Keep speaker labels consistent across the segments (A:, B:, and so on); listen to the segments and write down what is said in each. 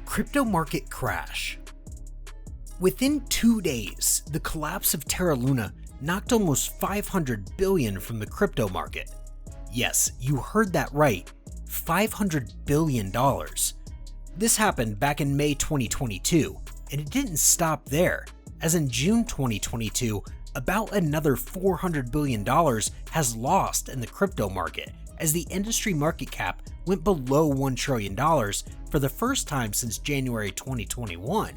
A: Crypto market crash. Within 2 days, the collapse of Terra Luna knocked almost $500 billion from the crypto market. Yes, you heard that right, $500 billion. This happened back in May 2022, and it didn't stop there, as in June 2022, about another $400 billion has lost in the crypto market as the industry market cap went below $1 trillion for the first time since January 2021.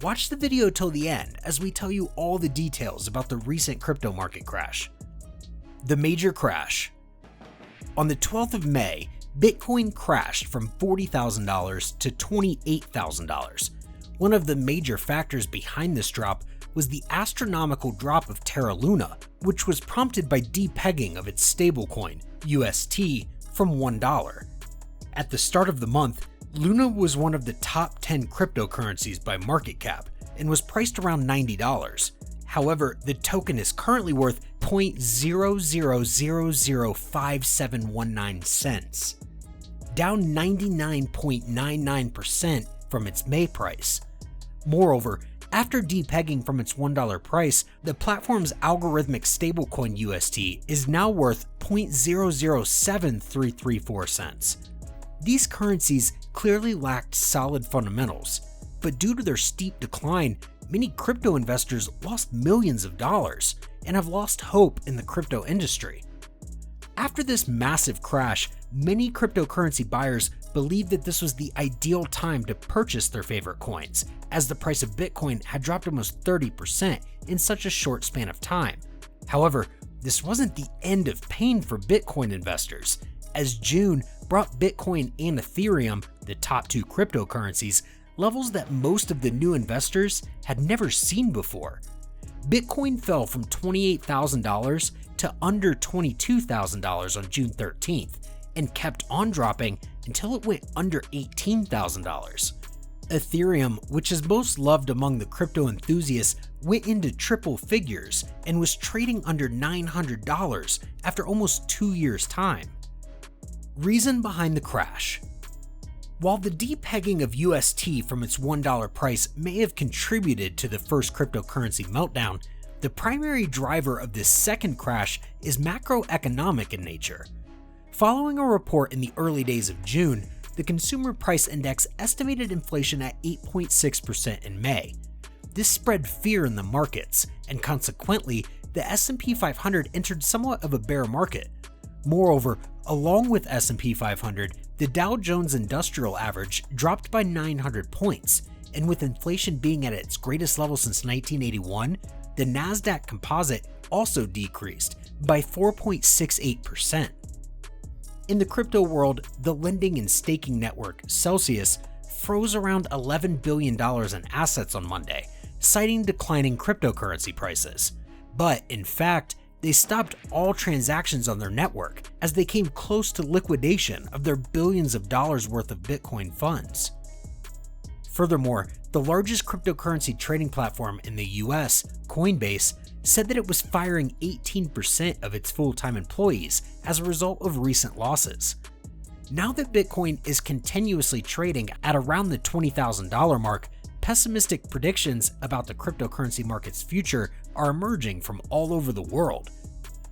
A: Watch the video till the end as we tell you all the details about the recent crypto market crash. The major crash. On the 12th of May, Bitcoin crashed from $40,000 to $28,000. One of the major factors behind this drop was the astronomical drop of Terra Luna, which was prompted by depegging of its stablecoin, UST, from $1. At the start of the month, Luna was one of the top 10 cryptocurrencies by market cap and was priced around $90. However, the token is currently worth 0.00005719 cents, down 99.99% from its May price. Moreover, after depegging from its $1 price, the platform's algorithmic stablecoin UST is now worth 0.007334 cents. These currencies clearly lacked solid fundamentals, but due to their steep decline, many crypto investors lost millions of dollars and have lost hope in the crypto industry. After this massive crash, many cryptocurrency buyers believed that this was the ideal time to purchase their favorite coins, as the price of Bitcoin had dropped almost 30% in such a short span of time. However, this wasn't the end of pain for Bitcoin investors, as June brought Bitcoin and Ethereum, the top two cryptocurrencies, levels that most of the new investors had never seen before. Bitcoin fell from $28,000 to under $22,000 on June 13th and kept on dropping until it went under $18,000. Ethereum, which is most loved among the crypto enthusiasts, went into triple figures and was trading under $900 after almost 2 years' time. Reason behind the crash. While the depegging of UST from its $1 price may have contributed to the first cryptocurrency meltdown, the primary driver of this second crash is macroeconomic in nature. Following a report in the early days of June, the Consumer Price Index estimated inflation at 8.6% in May. This spread fear in the markets, and consequently, the S&P 500 entered somewhat of a bear market. Moreover, along with S&P 500, the Dow Jones Industrial Average dropped by 900 points, and with inflation being at its greatest level since 1981, the Nasdaq Composite also decreased by 4.68%. In the crypto world, the lending and staking network Celsius froze around $11 billion in assets on Monday, citing declining cryptocurrency prices. But in fact, they stopped all transactions on their network as they came close to liquidation of their billions of dollars worth of Bitcoin funds. Furthermore, the largest cryptocurrency trading platform in the US, Coinbase, said that it was firing 18% of its full-time employees as a result of recent losses. Now that Bitcoin is continuously trading at around the $20,000 mark, pessimistic predictions about the cryptocurrency market's future are emerging from all over the world.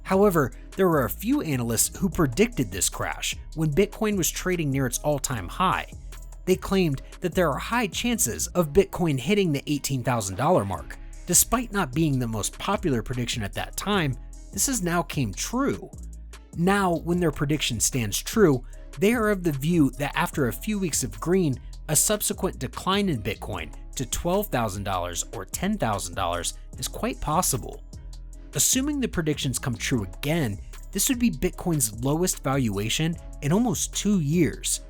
A: However, there were a few analysts who predicted this crash when Bitcoin was trading near its all-time high. They claimed that there are high chances of Bitcoin hitting the $18,000 mark. Despite not being the most popular prediction at that time, this has now came true. Now, when their prediction stands true, they are of the view that after a few weeks of green, a subsequent decline in Bitcoin to $12,000 or $10,000 is quite possible. Assuming the predictions come true again, this would be Bitcoin's lowest valuation in almost 2 years.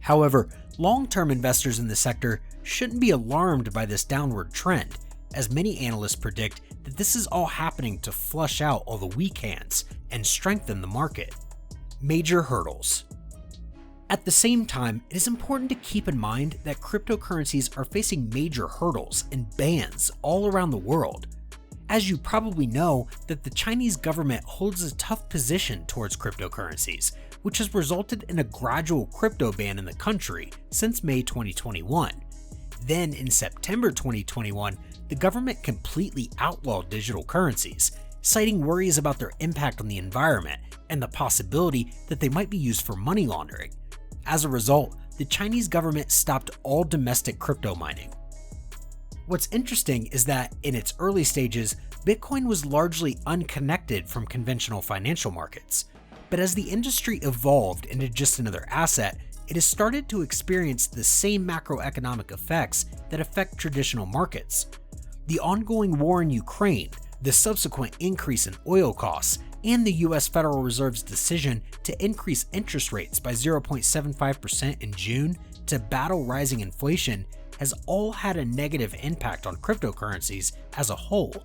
A: However, long-term investors in the sector shouldn't be alarmed by this downward trend, as many analysts predict that this is all happening to flush out all the weak hands and strengthen the market. Major hurdles. At the same time, it is important to keep in mind that cryptocurrencies are facing major hurdles and bans all around the world. As you probably know, that the Chinese government holds a tough position towards cryptocurrencies, which has resulted in a gradual crypto ban in the country since May 2021. Then in September 2021, the government completely outlawed digital currencies, citing worries about their impact on the environment and the possibility that they might be used for money laundering. As a result, the Chinese government stopped all domestic crypto mining. What's interesting is that in its early stages, Bitcoin was largely unconnected from conventional financial markets. But as the industry evolved into just another asset, it has started to experience the same macroeconomic effects that affect traditional markets. The ongoing war in Ukraine, the subsequent increase in oil costs, and the US Federal Reserve's decision to increase interest rates by 0.75% in June to battle rising inflation has all had a negative impact on cryptocurrencies as a whole.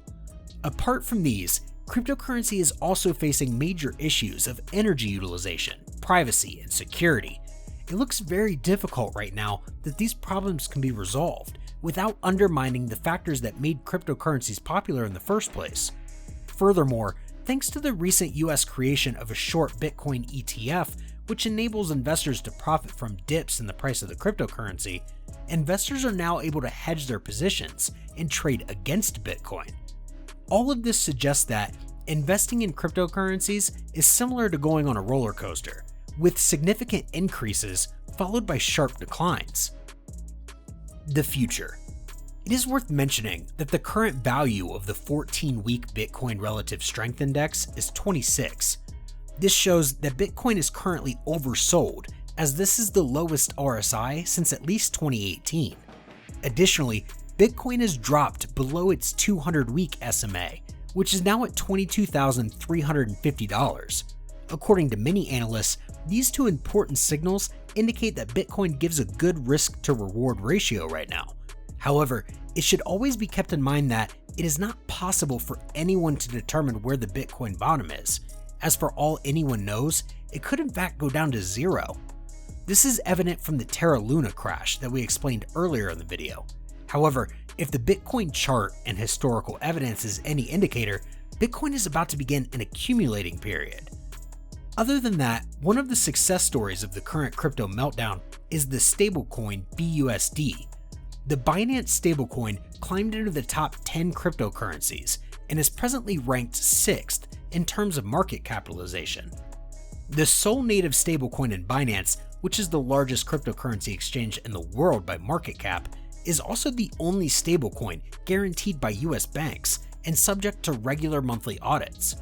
A: Apart from these, cryptocurrency is also facing major issues of energy utilization, privacy, and security. It looks very difficult right now that these problems can be resolved without undermining the factors that made cryptocurrencies popular in the first place. Furthermore, thanks to the recent US creation of a short Bitcoin ETF, which enables investors to profit from dips in the price of the cryptocurrency, investors are now able to hedge their positions and trade against Bitcoin. All of this suggests that investing in cryptocurrencies is similar to going on a roller coaster, with significant increases followed by sharp declines. The future. It is worth mentioning that the current value of the 14-week Bitcoin Relative Strength Index is 26. This shows that Bitcoin is currently oversold, as this is the lowest RSI since at least 2018. Additionally, Bitcoin has dropped below its 200-week SMA, which is now at $22,350. According to many analysts, these two important signals indicate that Bitcoin gives a good risk-to-reward ratio right now. However, it should always be kept in mind that it is not possible for anyone to determine where the Bitcoin bottom is, as for all anyone knows, it could in fact go down to zero. This is evident from the Terra Luna crash that we explained earlier in the video. However, if the Bitcoin chart and historical evidence is any indicator, Bitcoin is about to begin an accumulating period. Other than that, one of the success stories of the current crypto meltdown is the stablecoin BUSD. The Binance Stablecoin climbed into the top 10 cryptocurrencies and is presently ranked 6th in terms of market capitalization. The sole native stablecoin in Binance, which is the largest cryptocurrency exchange in the world by market cap, is also the only stablecoin guaranteed by US banks and subject to regular monthly audits.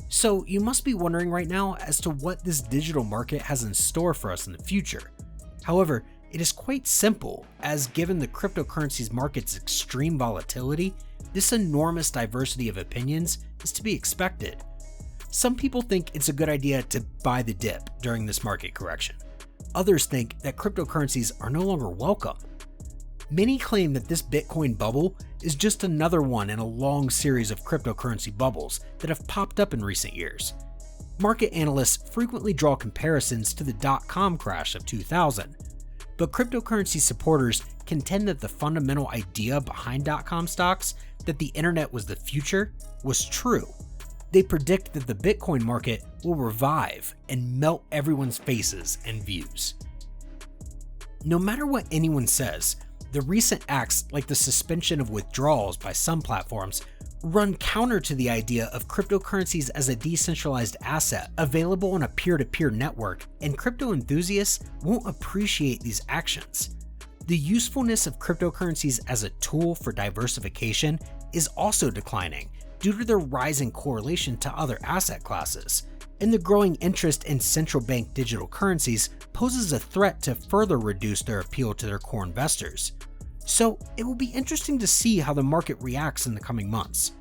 A: So you must be wondering right now as to what this digital market has in store for us in the future. However, it is quite simple, as given the cryptocurrencies market's extreme volatility, this enormous diversity of opinions is to be expected. Some people think it's a good idea to buy the dip during this market correction. Others think that cryptocurrencies are no longer welcome. Many claim that this Bitcoin bubble is just another one in a long series of cryptocurrency bubbles that have popped up in recent years. Market analysts frequently draw comparisons to the dot-com crash of 2000, but cryptocurrency supporters contend that the fundamental idea behind dot-com stocks, that the internet was the future, was true. They predict that the Bitcoin market will revive and melt everyone's faces and views. No matter what anyone says, the recent acts like the suspension of withdrawals by some platforms run counter to the idea of cryptocurrencies as a decentralized asset available on a peer-to-peer network, and crypto enthusiasts won't appreciate these actions. The usefulness of cryptocurrencies as a tool for diversification is also declining due to their rising correlation to other asset classes, and the growing interest in central bank digital currencies poses a threat to further reduce their appeal to their core investors. So it will be interesting to see how the market reacts in the coming months.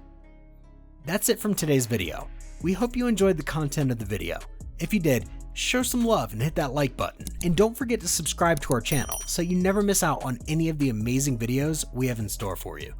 A: That's it from today's video. We hope you enjoyed the content of the video. If you did, show some love and hit that like button, and don't forget to subscribe to our channel so you never miss out on any of the amazing videos we have in store for you.